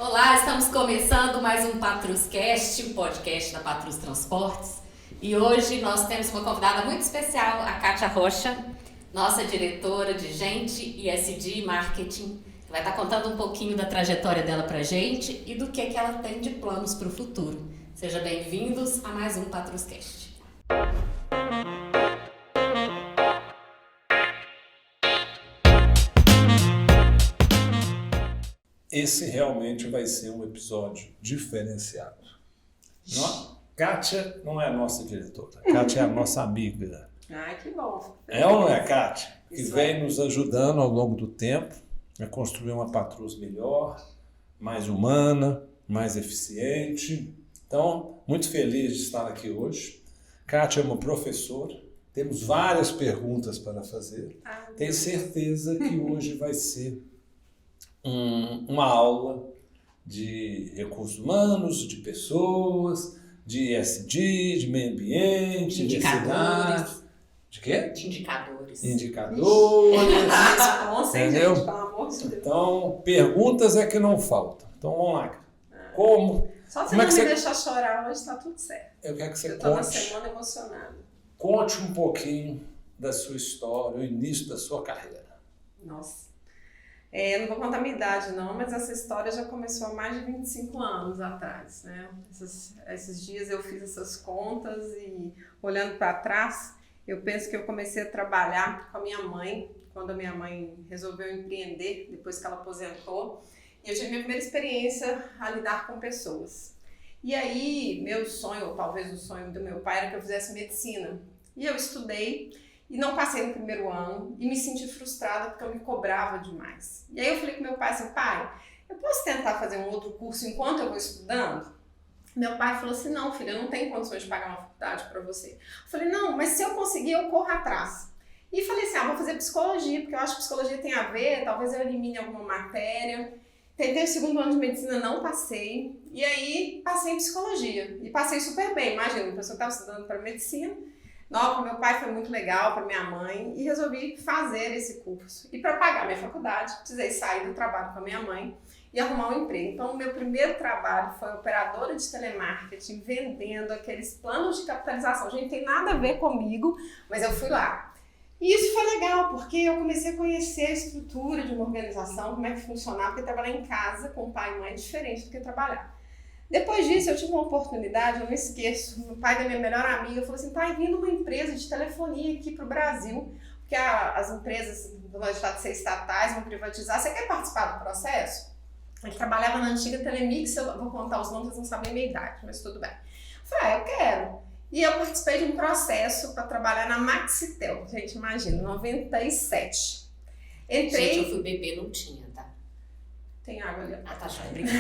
Olá, estamos começando mais um Patruscast, um podcast da Patrus Transportes. E hoje nós temos uma convidada muito especial, a Kátia Rocha, nossa diretora de Gente, ESG e Marketing, que vai estar contando um pouquinho da trajetória dela pra gente e do que ela tem de planos para o futuro. Sejam bem-vindos a mais um Patruscast. Esse realmente vai ser um episódio diferenciado. Kátia não é a nossa diretora, Kátia é a nossa amiga. Ai, que bom. É ou não é, Kátia? Que Isso vem nos ajudando ao longo do tempo a construir uma Patrus melhor, mais humana, mais eficiente. Então, muito feliz de estar aqui hoje. Kátia é uma professora, temos várias perguntas para fazer. Tenho certeza que hoje vai ser uma aula de recursos humanos, de pessoas, de ESG, de meio ambiente, De indicadores. De quê? De indicadores. Indicadores. Responsa, hein, Entendeu? gente? Pelo amor de Deus. Então, perguntas é que não faltam. Então, vamos lá. Como? Só se Como é não que me você- deixar chorar hoje, tá tudo certo. Eu quero que você Eu tô na conte. semana emocionada. Conte um pouquinho da sua história, o início da sua carreira. Nossa. Eu não vou contar a minha idade, não, mas essa história já começou há mais de 25 anos atrás, né? Esses dias eu fiz essas contas e, olhando para trás, eu penso que eu comecei a trabalhar com a minha mãe, quando a minha mãe resolveu empreender, depois que ela aposentou. E eu tive minha primeira experiência a lidar com pessoas. E aí, meu sonho, ou talvez o sonho do meu pai, era que eu fizesse medicina. E eu estudei e não passei no primeiro ano e me senti frustrada porque eu me cobrava demais. E aí eu falei com meu pai assim, pai, eu posso tentar fazer um outro curso enquanto eu vou estudando? Meu pai falou assim, não, filha, eu não tenho condições de pagar uma faculdade para você. Eu falei, não, mas se eu conseguir, eu corro atrás. E falei assim, vou fazer psicologia, porque eu acho que psicologia tem a ver, talvez eu elimine alguma matéria. Tentei o segundo ano de medicina, não passei. E aí, passei em psicologia. E passei super bem. Imagina, uma pessoa que estava estudando para medicina. Para meu pai foi muito legal, para minha mãe. E resolvi fazer esse curso. E para pagar minha faculdade, precisei sair do trabalho com a minha mãe e arrumar um emprego. Então, o meu primeiro trabalho foi operadora de telemarketing, vendendo aqueles planos de capitalização. Gente, tem nada a ver comigo, mas eu fui lá. E isso foi legal, porque eu comecei a conhecer a estrutura de uma organização, como é que funcionava, porque trabalhar em casa com pai e mãe é diferente do que trabalhar. Depois disso, eu tive uma oportunidade, eu não esqueço, o pai da minha melhor amiga falou assim, tá vindo uma empresa de telefonia aqui para o Brasil, porque as empresas do estado de ser estatais vão privatizar, você quer participar do processo? Ele trabalhava na antiga Telemix, eu vou contar os nomes, vocês não sabem a minha idade, mas tudo bem. Eu falei, eu quero. E eu participei de um processo para trabalhar na Maxitel, gente, imagina, 97. Entrei... Gente, eu fui beber, não tinha, tá? Tem água ali. Ah, tá, joia, obrigada.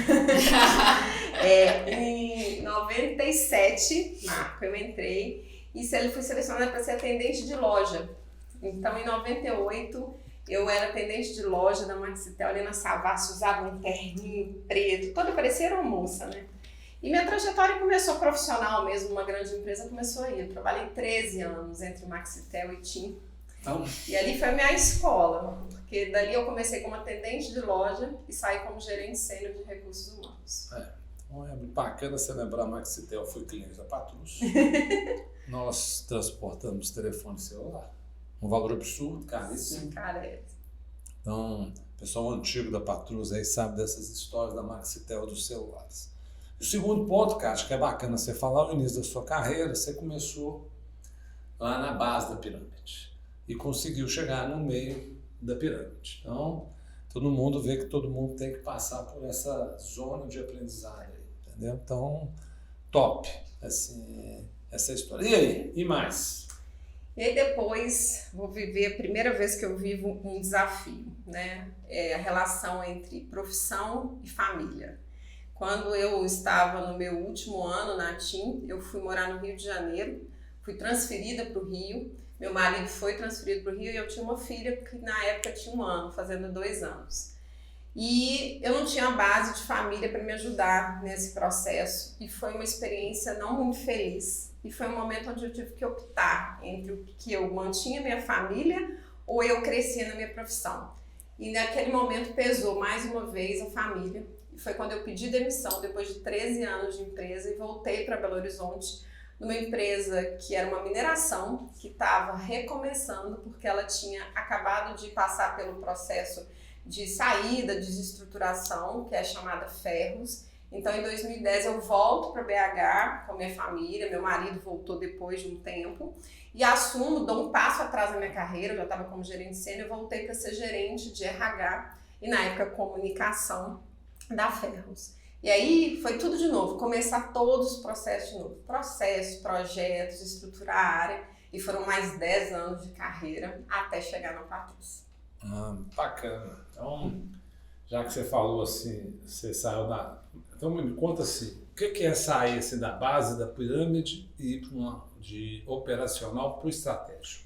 Em 97, Marco, eu entrei e fui selecionada para ser atendente de loja. Então, em 98, eu era atendente de loja da Maxitel ali na Savassi, usava um terninho preto, toda parecia uma moça, né? E minha trajetória começou profissional mesmo, uma grande empresa começou aí. Eu trabalhei 13 anos entre Maxitel e TIM. E ali foi a minha escola, porque dali eu comecei como atendente de loja e saí como gerente sênior de recursos humanos. Então é bacana você lembrar, a Maxitel foi cliente da Patrus. Nós transportamos telefone celular. Um valor absurdo, caríssimo. Então, o pessoal antigo da Patrus aí sabe dessas histórias da Maxitel dos celulares. O segundo ponto, Kátia, que é bacana você falar, o início da sua carreira, você começou lá na base da pirâmide e conseguiu chegar no meio da pirâmide. Então, todo mundo vê que todo mundo tem que passar por essa zona de aprendizagem aí, entendeu? Então, top, assim, essa história. E aí? E mais? E aí depois vou viver a primeira vez que eu vivo um desafio, né? É a relação entre profissão e família. Quando eu estava no meu último ano na TIM, eu fui morar no Rio de Janeiro, fui transferida para o Rio, meu marido foi transferido para o Rio e eu tinha uma filha que na época tinha 1 ano, fazendo 2 anos. E eu não tinha base de família para me ajudar nesse processo e foi uma experiência não muito feliz. E foi um momento onde eu tive que optar entre o que eu mantinha minha família ou eu crescia na minha profissão. E naquele momento pesou mais uma vez a família. foi quando eu pedi demissão, depois de 13 anos de empresa, e voltei para Belo Horizonte, numa empresa que era uma mineração, que estava recomeçando, porque ela tinha acabado de passar pelo processo de saída, desestruturação, que é chamada Ferros. Então, em 2010, eu volto para BH com a minha família, meu marido voltou depois de um tempo, e assumo, dou um passo atrás na minha carreira, eu já estava como gerente sênior, voltei para ser gerente de RH, e na época comunicação da Ferros. E aí foi tudo de novo, começar todos os processos de novo. Processos, projetos, estruturar a área, e foram mais 10 anos de carreira até chegar na Patrus. Bacana. Então, já que você falou assim, você saiu da... Então me conta assim, o que é sair assim, da base da pirâmide e ir de operacional para o estratégico?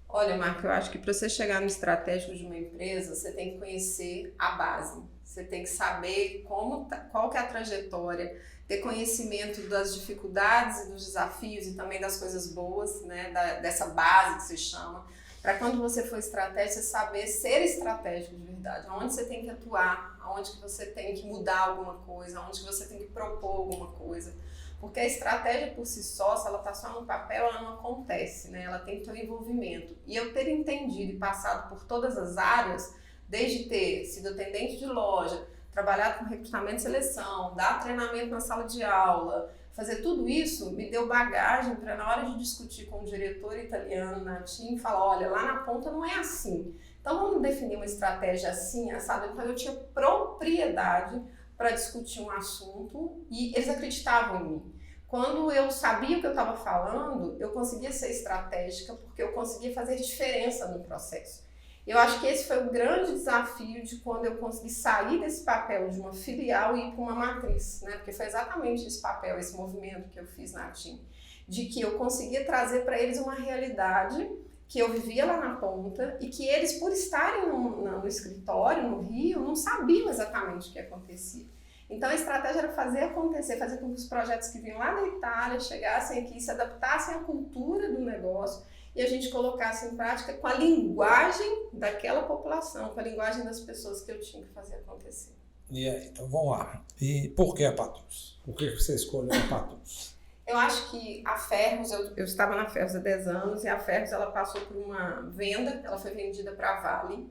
Olha, Marco, eu acho que para você chegar no estratégico de uma empresa, você tem que conhecer a base. Você tem que saber qual que é a trajetória, ter conhecimento das dificuldades e dos desafios e também das coisas boas, né, dessa base que se chama. Para quando você for estratégico, você saber ser estratégico de verdade, aonde você tem que atuar, aonde que você tem que mudar alguma coisa, aonde que você tem que propor alguma coisa. Porque a estratégia por si só, se ela está só no papel, ela não acontece, né? Ela tem que ter um envolvimento. E eu ter entendido e passado por todas as áreas, desde ter sido atendente de loja, trabalhado com recrutamento e seleção, dar treinamento na sala de aula, fazer tudo isso me deu bagagem para, na hora de discutir com o diretor italiano na TIM, falar, olha, lá na ponta não é assim. Então vamos definir uma estratégia assim, assado. Então eu tinha propriedade para discutir um assunto e eles acreditavam em mim. Quando eu sabia o que eu estava falando, eu conseguia ser estratégica porque eu conseguia fazer diferença no processo. Eu acho que esse foi o grande desafio de quando eu consegui sair desse papel de uma filial e ir para uma matriz, né? Porque foi exatamente esse papel, esse movimento que eu fiz na TIM, de que eu conseguia trazer para eles uma realidade que eu vivia lá na ponta e que eles, por estarem no escritório, no Rio, não sabiam exatamente o que acontecia. Então a estratégia era fazer acontecer, fazer com que os projetos que vinham lá da Itália chegassem aqui, se adaptassem à cultura do negócio e a gente colocasse em prática com a linguagem daquela população, com a linguagem das pessoas que eu tinha que fazer acontecer. E aí, então vamos lá. E por que a Patrus? Por que você escolheu a Patrus? Eu acho que a Ferros, eu estava na Ferros há 10 anos e a Ferros ela passou por uma venda, ela foi vendida para a Vale.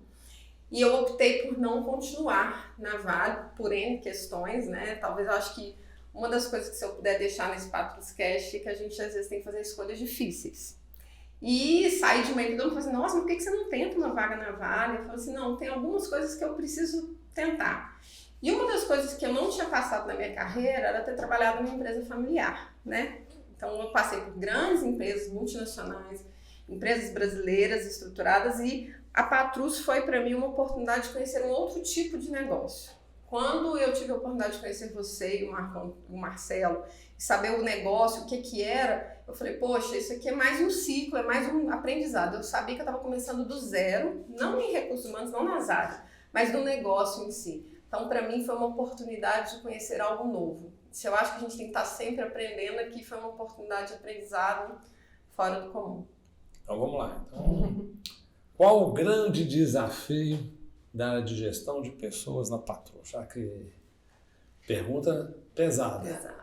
E eu optei por não continuar na Vale, por N questões, né? Talvez eu acho que uma das coisas que se eu puder deixar nesse Patrus Cash é que a gente às vezes tem que fazer escolhas difíceis. E sair de uma empresa e falar assim, nossa, mas por que você não tenta uma vaga na Vale? Eu falo assim, não, tem algumas coisas que eu preciso tentar. E uma das coisas que eu não tinha passado na minha carreira era ter trabalhado numa empresa familiar, né? Então eu passei por grandes empresas multinacionais, empresas brasileiras estruturadas e a Patrus foi para mim uma oportunidade de conhecer um outro tipo de negócio. Quando eu tive a oportunidade de conhecer você e o Marcelo, e saber o negócio, o que era, eu falei, poxa, isso aqui é mais um ciclo, é mais um aprendizado. Eu sabia que eu estava começando do zero, não em recursos humanos, não nas áreas, mas no negócio em si. Então, para mim, foi uma oportunidade de conhecer algo novo. Se eu acho que a gente tem que estar sempre aprendendo, aqui foi uma oportunidade de aprendizado fora do comum. Então, vamos lá. Então, qual o grande desafio da área de gestão de pessoas na Patrus? Já que pergunta pesada. Pesada.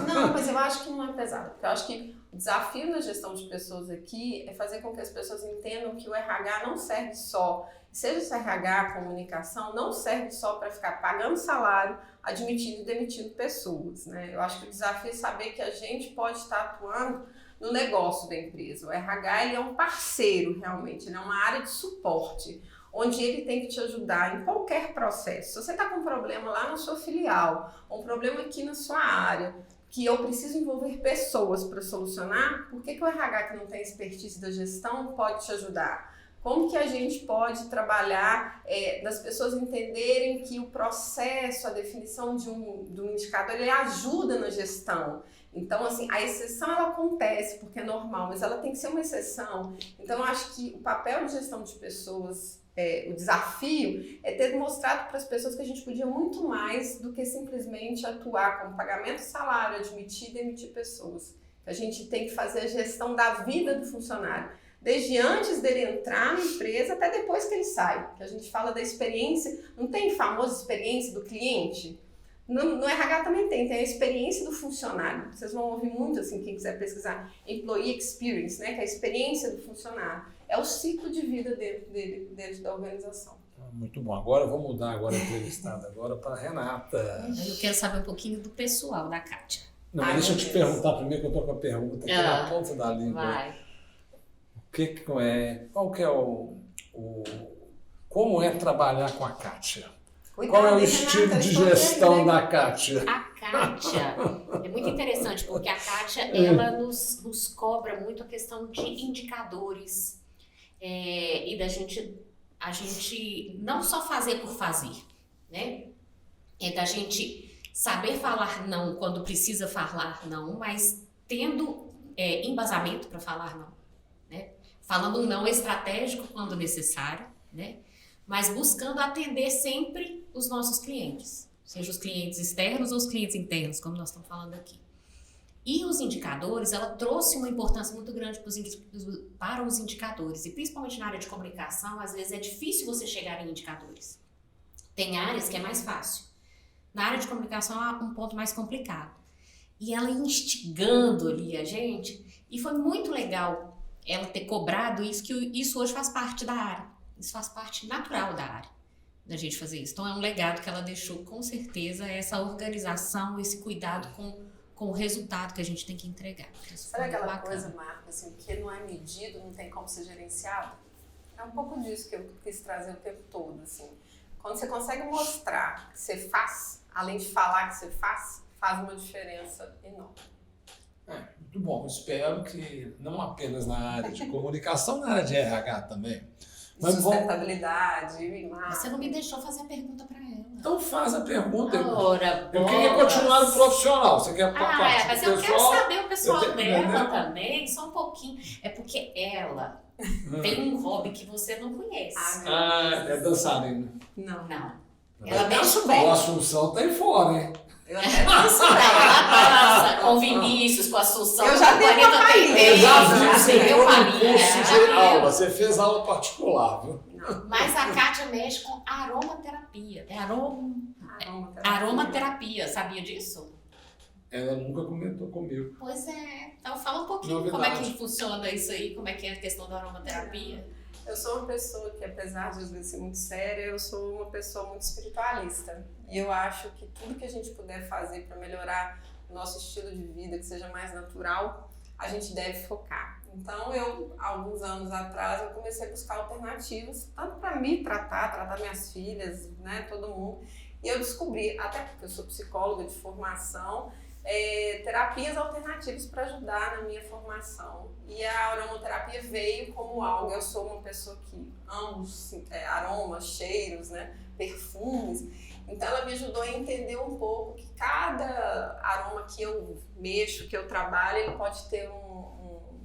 Não, mas eu acho que não é pesado, porque eu acho que o desafio na gestão de pessoas aqui é fazer com que as pessoas entendam que o RH não serve só, seja esse RH, comunicação, não serve só para ficar pagando salário, admitindo e demitindo pessoas, né? Eu acho que o desafio é saber que a gente pode estar atuando no negócio da empresa. O RH ele é um parceiro, realmente, ele é uma área de suporte, onde ele tem que te ajudar em qualquer processo. Se você está com um problema lá na sua filial, ou um problema aqui na sua área, que eu preciso envolver pessoas para solucionar, por que o RH que não tem expertise da gestão pode te ajudar? Como que a gente pode trabalhar das pessoas entenderem que o processo, a definição de um indicador, ele ajuda na gestão. Então, assim, a exceção ela acontece porque é normal, mas ela tem que ser uma exceção. Então, eu acho que o papel de gestão de pessoas, o desafio é ter mostrado para as pessoas que a gente podia muito mais do que simplesmente atuar com pagamento de salário, admitir e demitir pessoas. A gente tem que fazer a gestão da vida do funcionário. Desde antes dele entrar na empresa até depois que ele sai. Que a gente fala da experiência, não tem famosa experiência do cliente? No RH também tem a experiência do funcionário. Vocês vão ouvir muito, assim, quem quiser pesquisar, Employee Experience, né? Que é a experiência do funcionário. É o ciclo de vida dele dentro da organização. Muito bom. Agora eu vou mudar a entrevistada agora para Renata. Eu quero saber um pouquinho do pessoal da Kátia. Não, mas deixa eu te perguntar primeiro, que eu estou com a pergunta aqui na ponta da língua. Vai. Qual que é como é trabalhar com a Kátia? Qual é o estilo de gestão da Kátia? A Kátia é muito interessante, porque a Kátia, ela nos cobra muito a questão de indicadores e da a gente não só fazer por fazer, né? É da gente saber falar não quando precisa falar não, mas tendo embasamento para falar não, né? Falando um não estratégico quando necessário, né? Mas buscando atender sempre os nossos clientes, seja os clientes externos ou os clientes internos, como nós estamos falando aqui. E os indicadores, ela trouxe uma importância muito grande para os indicadores, e principalmente na área de comunicação, às vezes é difícil você chegar em indicadores. Tem áreas que é mais fácil. Na área de comunicação é um ponto mais complicado. E ela instigando ali a gente, e foi muito legal ela ter cobrado isso, que isso hoje faz parte da área. Isso faz parte natural da área, da gente fazer isso. Então é um legado que ela deixou, com certeza, essa organização, esse cuidado com o resultado que a gente tem que entregar. Sabe aquela coisa, Marco, assim, que não é medido, não tem como ser gerenciado? É um pouco disso que eu quis trazer o tempo todo, assim. Quando você consegue mostrar que você faz, além de falar que você faz uma diferença enorme. Muito bom. Espero que não apenas na área de comunicação, na área de RH também. Mas sustentabilidade, Você não me deixou fazer a pergunta para ela. Então faz a pergunta. Ora, eu queria continuar no profissional. Você quer mas pessoal? Eu quero saber o pessoal dela também, só um pouquinho. É porque ela tem um hobby que você não conhece. É dançarina. Não. Ela mexe bem. A Assunção tá aí fora, hein? Eu até danço bem. Ela dança com Vinícius, com a Assunção. Eu já dei uma palhinha. Eu já vi você deu curso de aula. Você fez aula particular, viu? Mas a Kátia mexe com aromaterapia. Aromaterapia. Sabia disso? Ela nunca comentou comigo. Pois é. Então fala um pouquinho como é que funciona isso aí, como é que é a questão da aromaterapia. Eu sou uma pessoa que, apesar de às vezes ser muito séria, eu sou uma pessoa muito espiritualista. E eu acho que tudo que a gente puder fazer para melhorar o nosso estilo de vida, que seja mais natural, a gente deve focar. Então, alguns anos atrás, eu comecei a buscar alternativas, tanto para me tratar minhas filhas, né, todo mundo. E eu descobri, até porque eu sou psicóloga de formação, terapias alternativas para ajudar na minha formação. E a aromaterapia veio como algo. Eu sou uma pessoa que amo aromas, cheiros, né, perfumes. Então ela me ajudou a entender um pouco que cada aroma que eu mexo, que eu trabalho, ele pode ter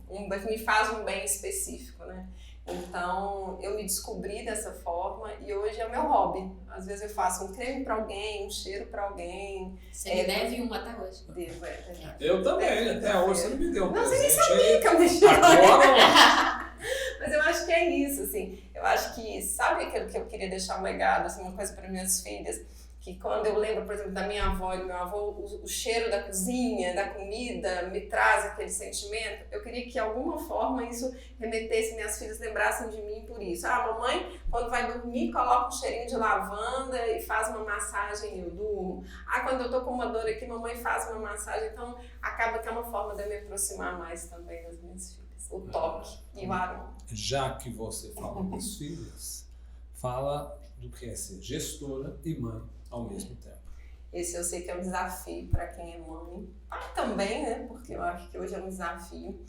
me faz um bem específico, né? Então, eu me descobri dessa forma e hoje é o meu hobby. Às vezes eu faço um creme para alguém, um cheiro para alguém. Você me deve uma até hoje. Devo, verdade. Eu também, até hoje você não me deu um presente. Você nem sabia que eu deixei. Agora, mas eu acho que é isso, assim. Eu acho que, sabe aquilo que eu queria deixar um legado, assim, uma coisa para minhas filhas? Que quando eu lembro, por exemplo, da minha avó e do meu avô, o cheiro da cozinha, da comida, me traz aquele sentimento. Eu queria que, de alguma forma, isso remetesse, minhas filhas lembrassem de mim por isso. Mamãe, quando vai dormir, coloca um cheirinho de lavanda e faz uma massagem e eu durmo. Quando eu tô com uma dor aqui, mamãe faz uma massagem. Então, acaba que é uma forma de eu me aproximar mais também das minhas filhas. O toque e o aroma. Já que você fala das filhas, fala do que é ser gestora e mãe ao mesmo tempo. Esse eu sei que é um desafio para quem é mãe. Pai também, né? Porque eu acho que hoje é um desafio.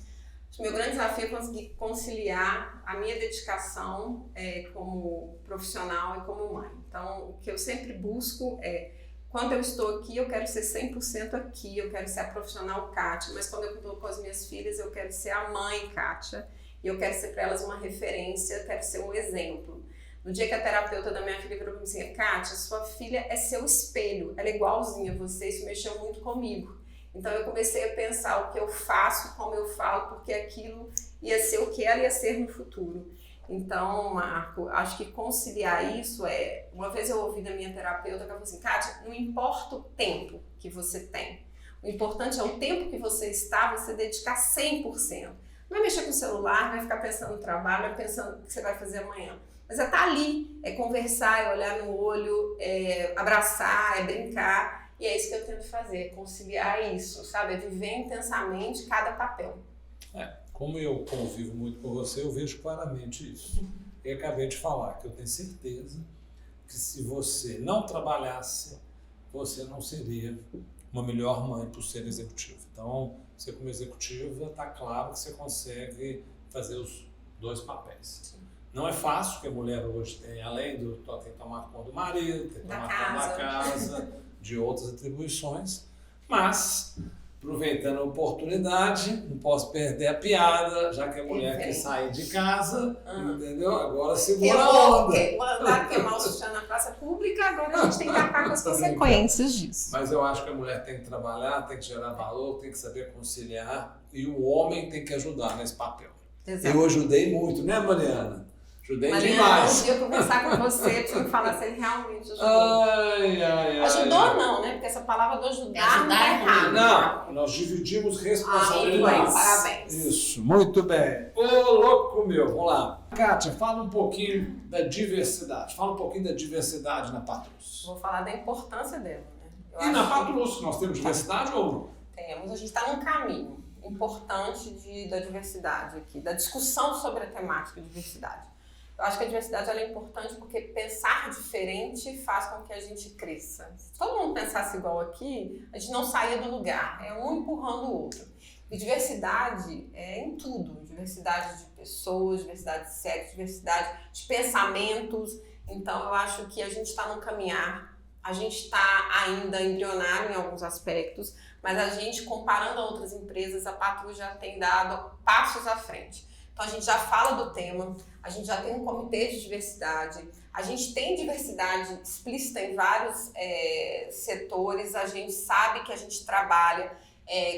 O meu grande desafio é conseguir conciliar a minha dedicação como profissional e como mãe. Então, o que eu sempre busco é, quando eu estou aqui, eu quero ser 100% aqui, eu quero ser a profissional Kátia, mas quando eu estou com as minhas filhas, eu quero ser a mãe Kátia, e eu quero ser para elas uma referência, quero ser um exemplo. No dia que a terapeuta da minha filha virou para mim assim, Kátia, sua filha é seu espelho, ela é igualzinha a você, isso mexeu muito comigo. Então eu comecei a pensar o que eu faço, como eu falo, porque aquilo ia ser o que ela ia ser no futuro. Então, Marco, acho que conciliar isso uma vez eu ouvi da minha terapeuta que ela falou assim, Kátia, não importa o tempo que você tem, o importante é o tempo que você está, você dedicar 100%. Não é mexer com o celular, não é ficar pensando no trabalho, não é pensando o que você vai fazer amanhã. Mas é estar ali, é conversar, é olhar no olho, é abraçar, é brincar. E é isso que eu tento fazer, conciliar isso, sabe? É viver intensamente cada papel. Como eu convivo muito com você, eu vejo claramente isso. Eu acabei de falar que eu tenho certeza que se você não trabalhasse, você não seria uma melhor mãe por ser executiva. Então, você como executiva, está claro que você consegue fazer os dois papéis. Sim. Não é fácil, porque a mulher hoje tem, além do tem que tomar conta do marido, tem que tomar conta da casa, de outras atribuições, mas, aproveitando a oportunidade, não posso perder a piada, já que a mulher quer sair de casa, entendeu? Agora segura a onda. Mandar queimar o sutiã na praça pública, agora a gente tem que acabar com as consequências disso. Mas eu acho que a mulher tem que trabalhar, tem que gerar valor, tem que saber conciliar, e o homem tem que ajudar nesse papel. Exato. Eu ajudei muito, né, Mariana? Ajudei demais. Um dia eu conversar com você, tinha que falar se ele realmente ajudou. Ajudou não, né? Porque essa palavra do ajudar não tá errado. Não, nós dividimos responsabilidades. Parabéns. Isso, muito bem. Ô, louco meu, vamos lá. Kátia, fala um pouquinho da diversidade. Fala um pouquinho da diversidade na Patrus. Vou falar da importância dela, né? Na Patrus, nós temos diversidade ou não? Temos, a gente está num caminho importante da diversidade aqui, da discussão sobre a temática de diversidade. Eu acho que a diversidade ela é importante porque pensar diferente faz com que a gente cresça. Se todo mundo pensasse igual aqui, a gente não saía do lugar, é um empurrando o outro. E diversidade é em tudo, diversidade de pessoas, diversidade de sexo, diversidade de pensamentos. Então eu acho que a gente está no caminhar, a gente está ainda embrionário em alguns aspectos, mas a gente, comparando a outras empresas, a Patrus já tem dado passos à frente. Então a gente já fala do tema, a gente já tem um comitê de diversidade, a gente tem diversidade explícita em vários setores, a gente sabe que a gente trabalha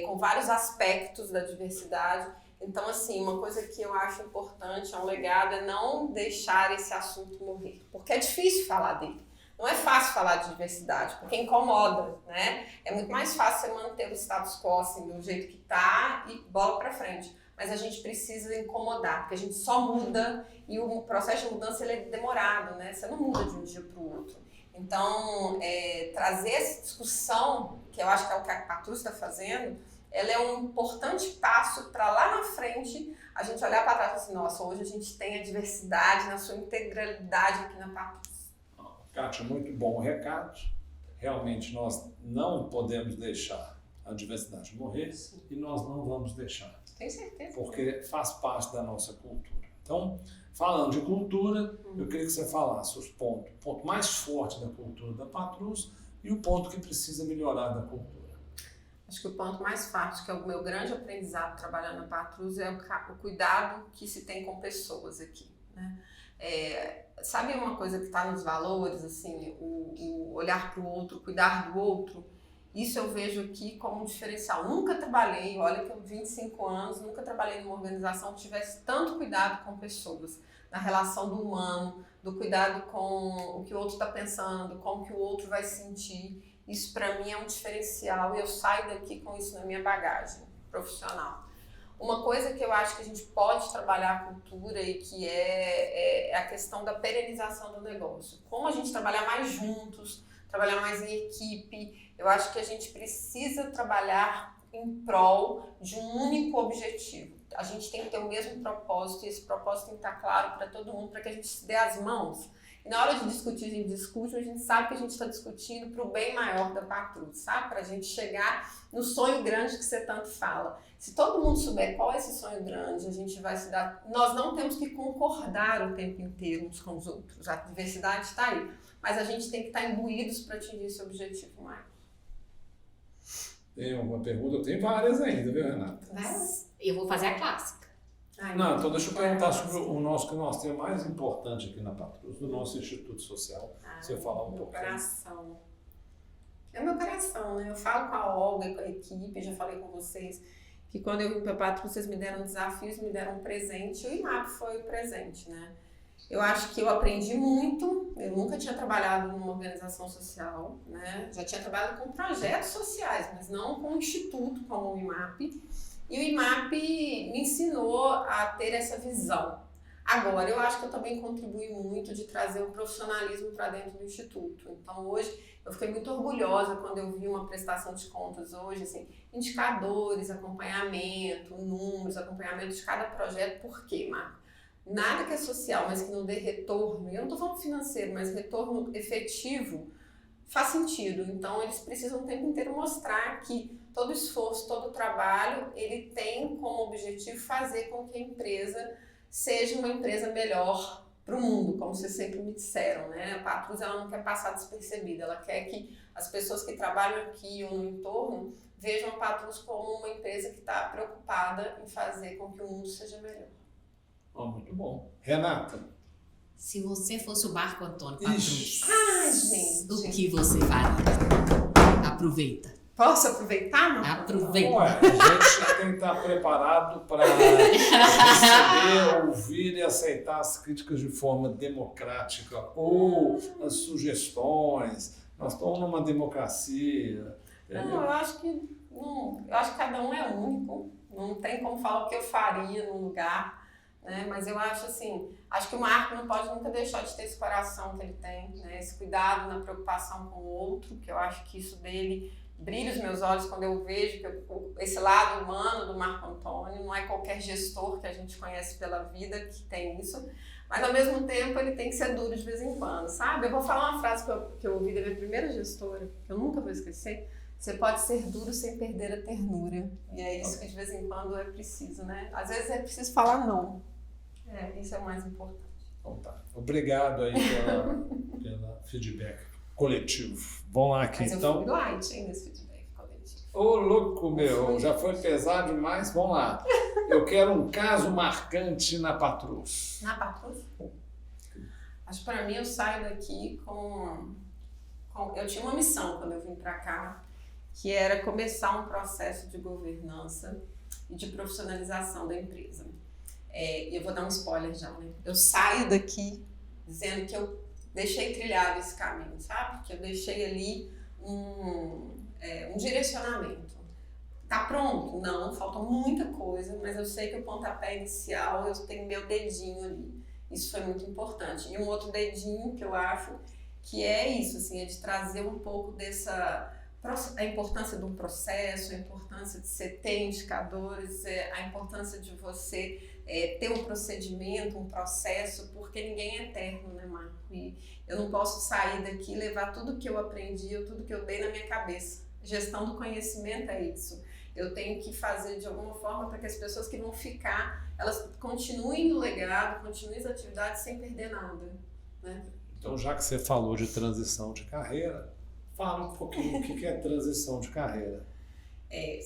com vários aspectos da diversidade. Então, assim, uma coisa que eu acho importante, é um legado, é não deixar esse assunto morrer, porque é difícil falar dele. Não é fácil falar de diversidade, porque incomoda, né? É muito mais fácil você manter o status quo assim, do jeito que tá e bola pra frente. Mas a gente precisa incomodar, porque a gente só muda e o processo de mudança ele é demorado, né? Você não muda de um dia para o outro. Então, trazer essa discussão, que eu acho que é o que a Patrus está fazendo, ela é um importante passo para lá na frente a gente olhar para trás e assim, nossa, hoje a gente tem a diversidade na sua integralidade aqui na Patrus. Kátia, muito bom o recado. Realmente nós não podemos deixar a diversidade morrer. Sim. E nós não vamos deixar. Tenho certeza. Porque faz parte da nossa cultura. Então, falando de cultura, eu queria que você falasse o ponto mais forte da cultura da Patrus e o ponto que precisa melhorar da cultura. Acho que o ponto mais forte, que é o meu grande aprendizado trabalhando na Patrus, é o cuidado que se tem com pessoas aqui, né? Sabe uma coisa que está nos valores, assim, o olhar para o outro, cuidar do outro? Isso eu vejo aqui como um diferencial. Nunca trabalhei, olha que eu 25 anos, nunca trabalhei numa organização que tivesse tanto cuidado com pessoas, na relação do humano, do cuidado com o que o outro está pensando, como que o outro vai sentir. Isso para mim é um diferencial e eu saio daqui com isso na minha bagagem profissional. Uma coisa que eu acho que a gente pode trabalhar a cultura e que é a questão da perenização do negócio. Como a gente trabalhar mais juntos, trabalhar mais em equipe, eu acho que a gente precisa trabalhar em prol de um único objetivo. A gente tem que ter o mesmo propósito e esse propósito tem que estar claro para todo mundo, para que a gente se dê as mãos. E na hora de discutir, a gente discute, mas a gente sabe que a gente está discutindo para o bem maior da Patrus, sabe? Para a gente chegar no sonho grande que você tanto fala. Se todo mundo souber qual é esse sonho grande, a gente vai se dar... Nós não temos que concordar o tempo inteiro uns com os outros, a diversidade está aí. Mas a gente tem que estar imbuídos para atingir esse objetivo maior. Tem alguma pergunta? Eu tenho várias ainda, viu, Renata? Eu vou fazer a clássica. Não, então deixa eu perguntar sobre o nosso, que nós temos mais importante aqui na Patrus, do nosso Instituto Social. Você falar um pouco. Coração. É meu coração, né? Eu falo com a Olga, com a equipe, já falei com vocês, que quando eu vim para Patrus, vocês me deram desafios, me deram um presente, e o IMAP foi o presente, né? Eu acho que eu aprendi muito, eu nunca tinha trabalhado numa organização social, né? Já tinha trabalhado com projetos sociais, mas não com um instituto como o IMAP. E o IMAP me ensinou a ter essa visão. Agora, eu acho que eu também contribuí muito de trazer o profissionalismo para dentro do instituto. Então, hoje, eu fiquei muito orgulhosa quando eu vi uma prestação de contas hoje, assim, indicadores, acompanhamento, números, acompanhamento de cada projeto. Por quê, Marco? Nada que é social, mas que não dê retorno, eu não estou falando financeiro, mas retorno efetivo, faz sentido. Então, eles precisam o tempo inteiro mostrar que todo esforço, todo trabalho, ele tem como objetivo fazer com que a empresa seja uma empresa melhor para o mundo, como vocês sempre me disseram, né? A Patrus, ela não quer passar despercebida, ela quer que as pessoas que trabalham aqui ou no entorno vejam a Patrus como uma empresa que está preocupada em fazer com que o mundo seja melhor. Muito bom. Renata? Se você fosse o Marco Antônio Patrus, ai, gente, o que você faria? Aproveita. Posso aproveitar, Marco? Aproveita. Ué, a gente tem que estar preparado para receber, ouvir e aceitar as críticas de forma democrática ou as sugestões. Nós estamos numa democracia. Não, eu acho que cada um é único. Não tem como falar o que eu faria no lugar. Né? Mas eu acho assim, acho que o Marco não pode nunca deixar de ter esse coração que ele tem, né? Esse cuidado na preocupação com o outro, que eu acho que isso dele brilha os meus olhos quando eu vejo que esse lado humano do Marco Antônio, não é qualquer gestor que a gente conhece pela vida que tem isso, mas ao mesmo tempo ele tem que ser duro de vez em quando, sabe? Eu vou falar uma frase que eu ouvi da minha primeira gestora, que eu nunca vou esquecer: você pode ser duro sem perder a ternura. E é isso que de vez em quando é preciso, né? Às vezes é preciso falar não. Isso é o mais importante. Então tá. Obrigado aí pela feedback coletivo. Vamos lá aqui, mas eu então. fui light, hein, nesse feedback coletivo. Ô, louco meu, já foi pesado demais? Vamos lá. Eu quero um caso marcante na Patrus. Na Patrus? Acho que para mim eu saio daqui eu tinha uma missão quando eu vim para cá, que era começar um processo de governança e de profissionalização da empresa. Eu vou dar um spoiler já, né? Eu saio daqui dizendo que eu deixei trilhado esse caminho, sabe? Que eu deixei ali um direcionamento. Tá pronto? Não, falta muita coisa, mas eu sei que o pontapé inicial, eu tenho meu dedinho ali. Isso foi muito importante. E um outro dedinho que eu acho que é isso, assim, é de trazer um pouco a importância de um processo, a importância de você ter indicadores, a importância de você ter um procedimento, um processo, porque ninguém é eterno, né, Marco? E eu não posso sair daqui e levar tudo que eu aprendi, tudo que eu dei na minha cabeça. Gestão do conhecimento é isso. Eu tenho que fazer de alguma forma para que as pessoas que vão ficar, elas continuem no legado, continuem as atividades sem perder nada, né? Então, já que você falou de transição de carreira, fala um pouquinho o que é transição de carreira.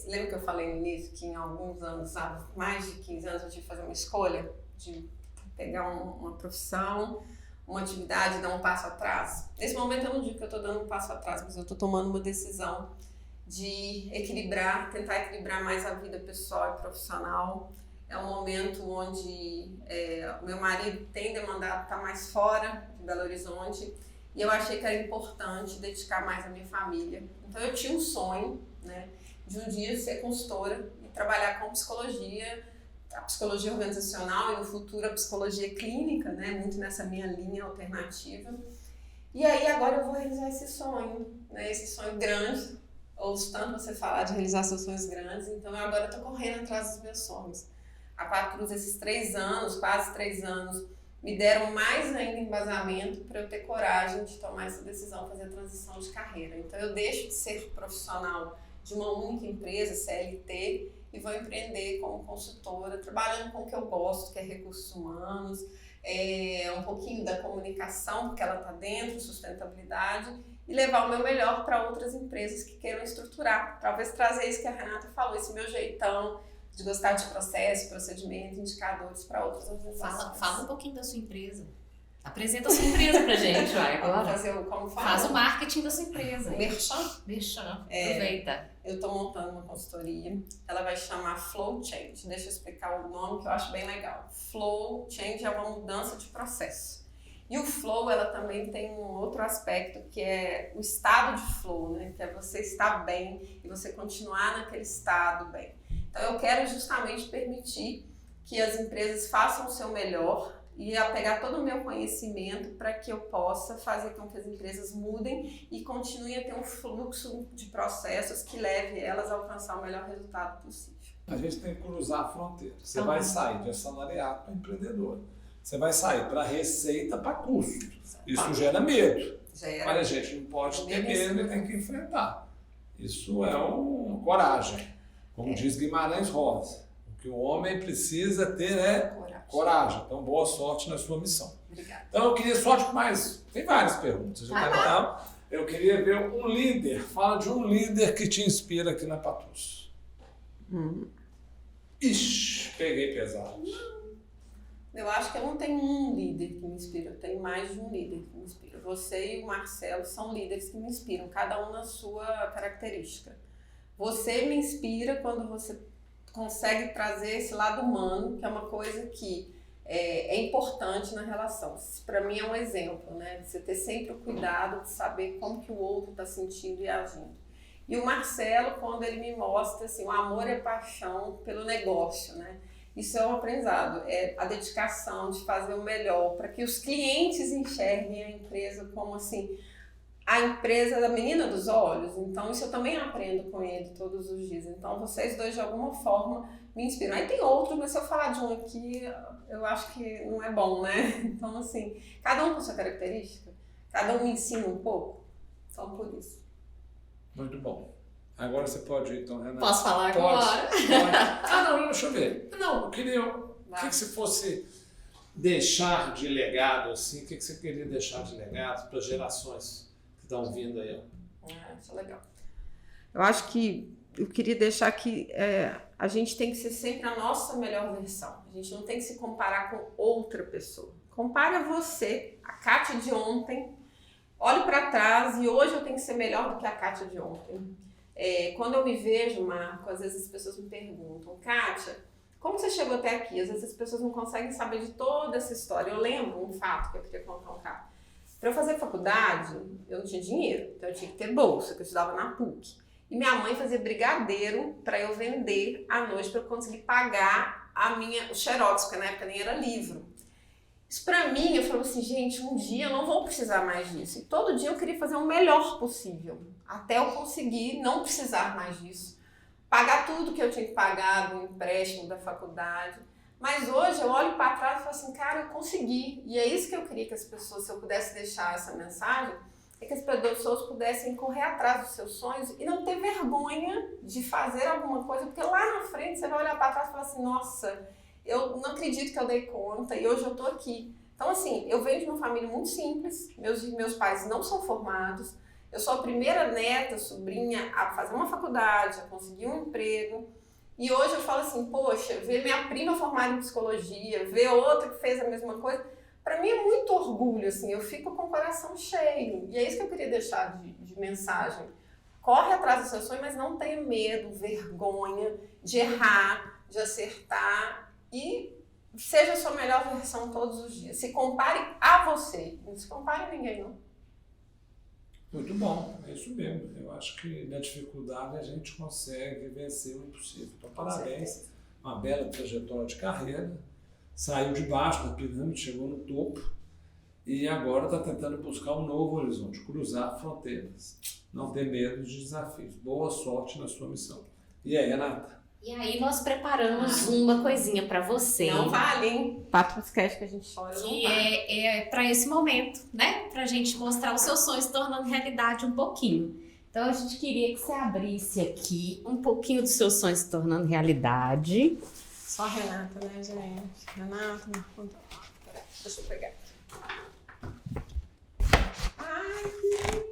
Lembra que eu falei no início que em alguns anos, há mais de 15 anos, eu tive que fazer uma escolha de pegar uma profissão, uma atividade, dar um passo atrás? Nesse momento eu não digo que eu estou dando um passo atrás, mas eu estou tomando uma decisão de tentar equilibrar mais a vida pessoal e profissional. É um momento onde o meu marido tem demandado estar mais fora de Belo Horizonte e eu achei que era importante dedicar mais à minha família. Então eu tinha um sonho, né, de um dia ser consultora e trabalhar com psicologia, a psicologia organizacional e no futuro a psicologia clínica, né, muito nessa minha linha alternativa. E aí agora eu vou realizar esse sonho, né, esse sonho grande. Ouço tanto você falar de realizar seus sonhos grandes, então eu agora estou correndo atrás dos meus sonhos. A Patrus, esses 3 anos, quase 3 anos, me deram mais ainda embasamento para eu ter coragem de tomar essa decisão, fazer a transição de carreira. Então eu deixo de ser profissional de uma única empresa, CLT, e vou empreender como consultora, trabalhando com o que eu gosto, que é recursos humanos, um pouquinho da comunicação, porque ela está dentro, sustentabilidade, e levar o meu melhor para outras empresas que queiram estruturar. Talvez trazer isso que a Renata falou, esse meu jeitão de gostar de processo, procedimento, indicadores para outras organizações. Fala um pouquinho da sua empresa. Apresenta a sua empresa pra gente, vai, agora. Como faz o marketing da sua empresa. Merchan. Aproveita. Eu estou montando uma consultoria, ela vai chamar Flow Change. Deixa eu explicar o nome que eu acho bem legal. Flow Change é uma mudança de processo. E o flow, ela também tem um outro aspecto, que é o estado de flow, né? Que é você estar bem e você continuar naquele estado bem. Então eu quero justamente permitir que as empresas façam o seu melhor e pegar todo o meu conhecimento para que eu possa fazer com que as empresas mudem e continuem a ter um fluxo de processos que leve elas a alcançar o melhor resultado possível. A gente tem que cruzar a fronteira. Você vai sair de assalariado para empreendedor. Você vai sair para receita, para custo. Isso gera medo. Mas a gente não pode ter medo e tem que enfrentar. Isso é uma coragem. Como diz Guimarães Rosa, o que o homem precisa ter é coragem. Então, boa sorte na sua missão. Obrigada. Então, eu queria sorte com mais... Tem várias perguntas. Eu queria ver um líder. Fala de um líder que te inspira aqui na Patrus. Ixi, peguei pesado. Eu acho que eu não tenho um líder que me inspira, eu tenho mais de um líder que me inspira. Você e o Marcelo são líderes que me inspiram, cada um na sua característica. Você me inspira quando você consegue trazer esse lado humano, que é uma coisa que é importante na relação. Para mim é um exemplo, né? Você ter sempre o cuidado de saber como que o outro está sentindo e agindo. E o Marcelo, quando ele me mostra assim, o amor e a paixão pelo negócio, né? Isso é um aprendizado, é a dedicação de fazer o melhor para que os clientes enxerguem a empresa como assim, a empresa da menina dos olhos. Então isso eu também aprendo com ele todos os dias. Então vocês dois de alguma forma me inspiram. Aí tem outros, mas se eu falar de um aqui, eu acho que não é bom, né? Então assim, cada um com sua característica, cada um me ensina um pouco. Então por isso. Muito bom. Agora você pode ir, então, Renata. Posso falar agora? Pode. Não, deixa eu ver. Não, eu queria... O que você fosse deixar de legado, assim? O que você queria deixar de legado para as gerações que estão vindo aí? Isso é legal. Eu acho que eu queria deixar que a gente tem que ser sempre a nossa melhor versão. A gente não tem que se comparar com outra pessoa. Compare a você, a Kátia de ontem. Olhe para trás e hoje eu tenho que ser melhor do que a Kátia de ontem. Quando eu me vejo, Marco, às vezes as pessoas me perguntam, Kátia, como você chegou até aqui? Às vezes as pessoas não conseguem saber de toda essa história. Eu lembro um fato que eu queria contar um caso. Para eu fazer faculdade, eu não tinha dinheiro, então eu tinha que ter bolsa, que eu estudava na PUC. E minha mãe fazia brigadeiro para eu vender à noite para eu conseguir pagar o xerox, porque na época nem era livro. Isso pra mim, eu falo assim, gente, um dia eu não vou precisar mais disso. E todo dia eu queria fazer o melhor possível, até eu conseguir não precisar mais disso. Pagar tudo que eu tinha que pagar do empréstimo da faculdade. Mas hoje eu olho para trás e falo assim, cara, eu consegui. E é isso que eu queria que as pessoas, se eu pudesse deixar essa mensagem, é que as pessoas pudessem correr atrás dos seus sonhos e não ter vergonha de fazer alguma coisa, porque lá na frente você vai olhar para trás e falar assim, nossa, eu não acredito que eu dei conta e hoje eu tô aqui. Então assim, eu venho de uma família muito simples, meus pais não são formados, eu sou a primeira neta, sobrinha a fazer uma faculdade, a conseguir um emprego. E hoje eu falo assim, poxa, ver minha prima formada em psicologia, ver outra que fez a mesma coisa, para mim é muito orgulho, assim, eu fico com o coração cheio. E é isso que eu queria deixar de mensagem. Corre atrás do seu sonho, mas não tenha medo, vergonha de errar, de acertar e seja a sua melhor versão todos os dias. Se compare a você, não se compare a ninguém, não. Muito bom, é isso mesmo. Eu acho que na dificuldade a gente consegue vencer o impossível. Então, parabéns, uma bela trajetória de carreira. Saiu de baixo da pirâmide, chegou no topo e agora está tentando buscar um novo horizonte, cruzar fronteiras, não ter medo de desafios. Boa sorte na sua missão. E aí, Renata? E aí nós preparamos uma coisinha para você. Não vale, hein? Patrus Cash que a gente chora. Que é para esse momento, né? Pra gente mostrar os seus sonhos tornando realidade um pouquinho. Então a gente queria que você abrisse aqui um pouquinho dos seus sonhos se tornando realidade. Só a Renata, né, gente? Renata, deixa eu pegar. Ai, que lindo!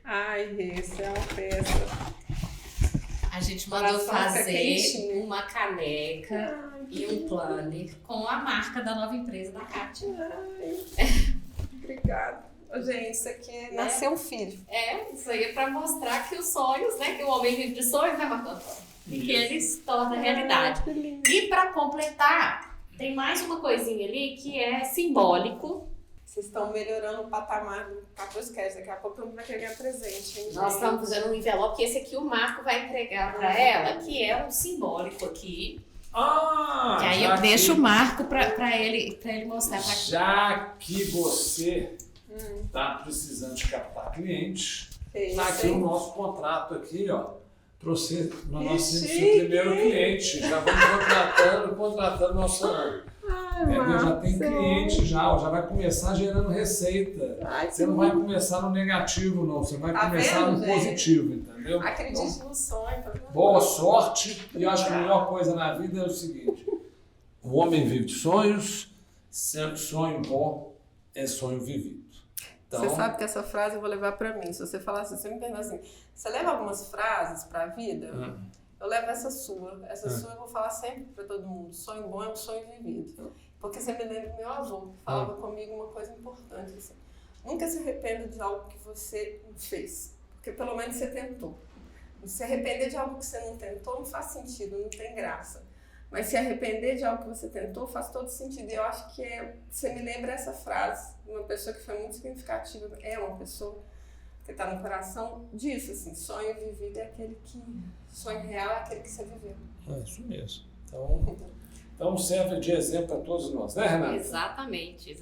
Ai, isso é uma festa. A A gente mandou fazer uma caneca e um planner com a marca da nova empresa da Kátia. Obrigada. Gente, isso aqui nasceu um filho. Isso aí é pra mostrar que os sonhos, né? Que o homem vive de sonhos, né, Marcão? E que ele se torna realidade. E pra completar, tem mais uma coisinha ali que é simbólico. Vocês estão melhorando o patamar do Patrus Cash. Daqui a pouco eu não vou ganhar presente, hein, Nós estamos fazendo um envelope que esse aqui o Marco vai entregar pra ela, que é um simbólico aqui. E aí eu deixo o Marco pra ele mostrar pra Já que você tá precisando de captar cliente, tá aqui o nosso contrato aqui, ó. Para você, nós ser seu primeiro cliente. Já vamos contratando nosso. Já tem cliente, já vai começar gerando receita. Você não vai começar no negativo, não. Você vai começar no positivo, entendeu? Acredite no sonho. Boa sorte. E eu acho que a melhor coisa na vida é o seguinte: o homem vive de sonhos, sonho bom é sonho vivido. Então, você sabe que essa frase eu vou levar pra mim. Se você falar assim, você me pergunta assim, você leva algumas frases pra vida? Eu levo essa sua. Essa sua eu vou falar sempre pra todo mundo. Sonho bom é um sonho vivido. Porque você me lembra do meu avô, que falava comigo uma coisa importante. Assim, nunca se arrependa de algo que você não fez. Porque pelo menos você tentou. Se arrepender de algo que você não tentou não faz sentido, não tem graça. Mas se arrepender de algo que você tentou faz todo sentido. E eu acho que você me lembra essa frase. Uma pessoa que foi muito significativa. É uma pessoa que está no coração disso. Assim, sonho vivido é aquele que... Sonho real é aquele que você viveu. É isso mesmo. Então serve de exemplo para todos nós, né, Renata? Exatamente.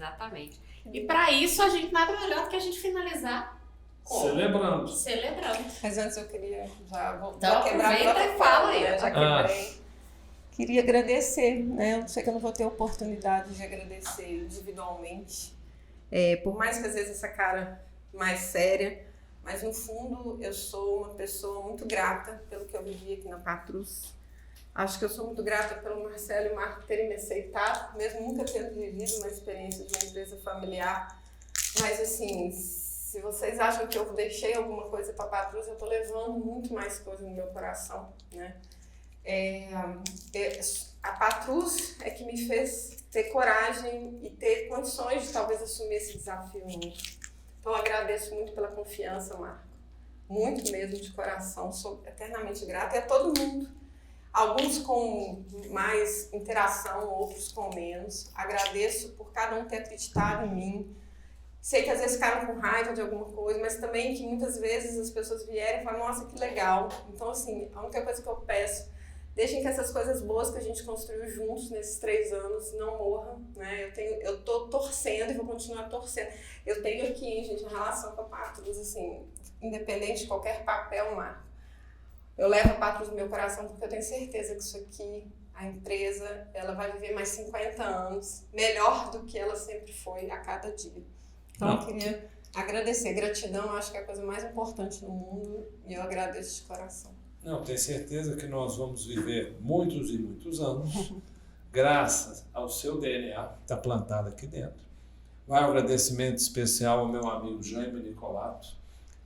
E para isso a gente nada melhor do que a gente finalizar celebrando. Mas antes eu queria já então, quebrar a e fala aí. Né? Já quebrei. Queria agradecer, né? Eu sei que eu não vou ter oportunidade de agradecer individualmente. Por mais que às vezes essa cara mais séria, mas no fundo eu sou uma pessoa muito grata pelo que eu vivi aqui na Patrus. Acho que eu sou muito grata pelo Marcelo e o Marco terem me aceitado, mesmo nunca tendo vivido uma experiência de uma empresa familiar. Mas assim, se vocês acham que eu deixei alguma coisa para a Patrus, eu estou levando muito mais coisa no meu coração, né? A Patrus é que me fez ter coragem e ter condições de talvez assumir esse desafio novo. Então eu agradeço muito pela confiança, Marco. Muito mesmo, de coração. Sou eternamente grata e a todo mundo. Alguns com mais interação, outros com menos. Agradeço por cada um ter acreditado em mim. Sei que às vezes ficaram com raiva de alguma coisa, mas também que muitas vezes as pessoas vierem e falam, nossa, que legal. Então, assim, a única coisa que eu peço, deixem que essas coisas boas que a gente construiu juntos nesses 3 anos não morram, né? Eu tô torcendo e vou continuar torcendo. Eu tenho aqui, gente, uma relação com a Patrus, assim, independente de qualquer papel, Marco. Eu levo a Patrus no meu coração porque eu tenho certeza que isso aqui, a empresa, ela vai viver mais 50 anos, melhor do que ela sempre foi a cada dia. Então, eu queria agradecer. Gratidão, eu acho que é a coisa mais importante no mundo e eu agradeço de coração. Não, tenho certeza que nós vamos viver muitos e muitos anos, graças ao seu DNA, que está plantado aqui dentro. Vai um agradecimento especial ao meu amigo Jaime Nicolato,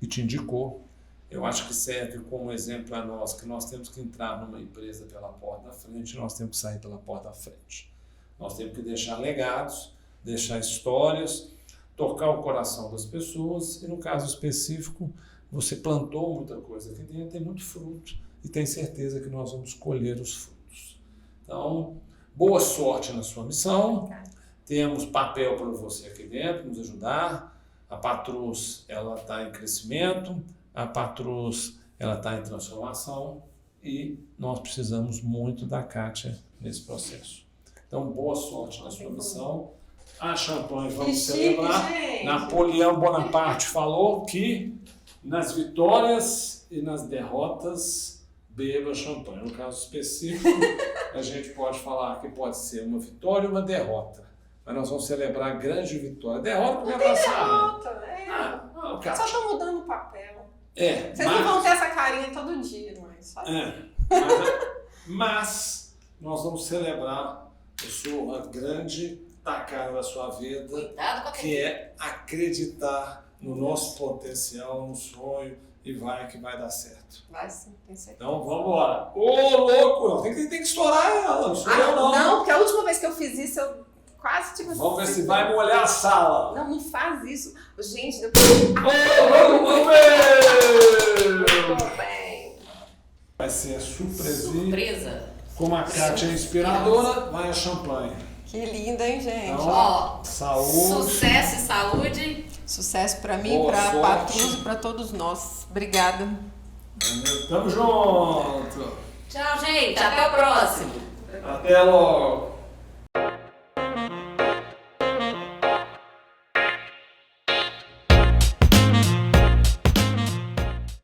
que te indicou. Eu acho que serve como exemplo a nós, que nós temos que entrar numa empresa pela porta da frente, nós temos que sair pela porta da frente. Nós temos que deixar legados, deixar histórias, tocar o coração das pessoas e, no caso específico, você plantou muita coisa aqui dentro, tem muito fruto e tem certeza que nós vamos colher os frutos. Então, boa sorte na sua missão. Temos papel para você aqui dentro, nos ajudar. A Patrus, ela está em crescimento, a Patrus, ela está em transformação e nós precisamos muito da Kátia nesse processo. Então, boa sorte na sua missão. A champanhe vamos celebrar. Napoleão Bonaparte falou que nas vitórias e nas derrotas, beba champanhe. No caso específico, a gente pode falar que pode ser uma vitória ou uma derrota. Mas nós vamos celebrar a grande vitória. Derrota porque vai passar. Só estão mudando o papel. Vocês mas não vão ter essa carinha todo dia, mas... Mas nós vamos celebrar a sua grande tacada da sua vida, que é acreditar no nosso potencial, no sonho, e vai que vai dar certo. Vai sim, tem certeza. Então vamos embora. Ô, louco! Tem que estourar ela, não sou eu não. Não, porque a última vez que eu fiz isso, eu quase tive... Vamos ver se vai molhar a sala. Não faz isso. Gente, depois... Vamos ver! Muito bem. Vai ser surpresinha. Surpresa. Como a Kátia é inspiradora, vai a champanhe. Que linda, hein, gente? Então, Ó, saúde. sucesso e saúde. Sucesso pra mim, Boa pra sorte. Patrus e pra todos nós. Obrigada. Tamo junto. Tchau, gente. Até o próximo. Até logo.